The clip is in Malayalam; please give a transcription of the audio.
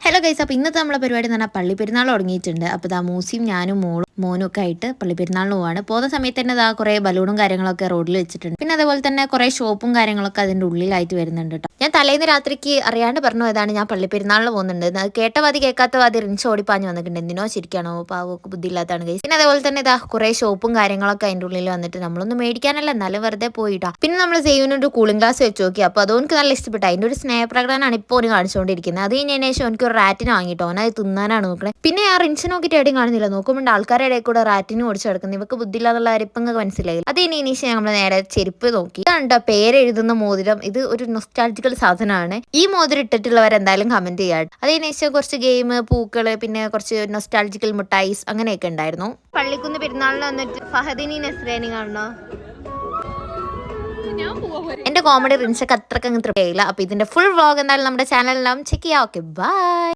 ഹലോ ഗൈസ്, അപ്പോൾ ഇന്നത്തെ നമ്മളെ പരിപാടി എന്ന് പറഞ്ഞാൽ പള്ളിപ്പെരുന്നാൾ തുടങ്ങിയിട്ടുണ്ട്. അപ്പോൾ ഇതാ മൂസിയും ഞാനും മോനും ഒക്കെ ആയിട്ട് പള്ളിപ്പെരുന്നാളിന് പോവാണ്. പോകുന്ന സമയത്ത് തന്നെ ഇതാ കുറേ ബലൂണും കാര്യങ്ങളൊക്കെ റോഡിൽ വെച്ചിട്ടുണ്ട്. പിന്നെ അതേപോലെ തന്നെ കുറേ ഷോപ്പും കാര്യങ്ങളൊക്കെ അതിൻ്റെ ഉള്ളിലായിട്ട് വരുന്നുണ്ട് കേട്ടോ. ഞാൻ തലേന്ന് രാത്രിക്ക് അറിയാണ്ട് പറഞ്ഞു പോയതാണ് ഞാൻ പള്ളിപ്പെരുന്നാളിന് പോകുന്നുണ്ട്. അത് കേട്ട വാതി കേൾക്കാത്ത വാതി റിൻസ് ഓടിപ്പാഞ്ഞ് വന്നിട്ടുണ്ട്. എന്തിനോ ശരിക്കാണോ പാവൊക്കെ ബുദ്ധിയില്ലാത്തതാണ് ഗൈസ്. പിന്നെ അതേപോലെ തന്നെ ഇതാ കുറേ ഷോപ്പും കാര്യങ്ങളൊക്കെ അതിൻ്റെ ഉള്ളിൽ വന്നിട്ട് നമ്മളൊന്നും മേടിക്കാനല്ല, എന്നാലും വെറുതെ പോയിട്ടാ. പിന്നെ നമ്മൾ ചെയ്യുന്നൊരു കൂളിംഗ് ഗ്ലാസ് വെച്ച് നോക്കി. അപ്പോൾ അതൊക്കെ നല്ല ഇഷ്ടപ്പെട്ടു. അതിൻ്റെ ഒരു സ്നേഹപ്രകടനമാണ് ഇപ്പോൾ ഓന് കാണിച്ചുകൊണ്ടിരിക്കുന്നത്. അത് കഴിഞ്ഞതിന് ശേഷം എനിക്ക് റാറ്റിനെ വാങ്ങിട്ടോ, അവനത് തിന്നാനാണ് നോക്കണേ. പിന്നെ ആ റിൻസ് നോക്കിയിട്ട് എവിടെയും കാണുന്നില്ല. നോക്കുമ്പോൾ ആൾക്കാരുടെ ഇടയിൽ കൂടെ റാറ്റിന് ഓടിച്ച് കിടക്കുന്നത്. ഇവക്ക് ബുദ്ധിയില്ലാന്നുള്ള കാര്യം ഇപ്പം മനസ്സിലായി. അത് ഇനി നമ്മൾ നേരെ ചെരുപ്പ് നോക്കി. ഇതാണ് പേരെഴുതുന്ന മോതിരം. ഇത് ഒരു നൊസ്റ്റാൾജിക്കൽ സാധനമാണ്. ഈ മോതിരം ഇട്ടിട്ടുള്ളവർ എന്തായാലും കമന്റ് ചെയ്യാം. അതിന് ശേഷം കുറച്ച് ഗെയിം, പൂക്കള്, പിന്നെ കുറച്ച് നൊസ്റ്റാൾജിക്കൽ മിഠായിസ് അങ്ങനെയൊക്കെ ഉണ്ടായിരുന്നു. പള്ളിക്കുന്ന് പെരുന്നാളിന് വന്നിട്ട് ഫഹദിനി നസ്രേനി കാണണോ? എന്റെ കോമഡി റിൻസൊക്കെ അത്രയ്ക്ക് അങ്ങ് തൃപ്തിയായില്ല. അപ്പൊ ഇതിന്റെ ഫുൾ വ്ളോഗ് എന്തായാലും നമ്മുടെ ചാനലിലാവും, ചെക്ക് ചെയ്യാം. Okay, by.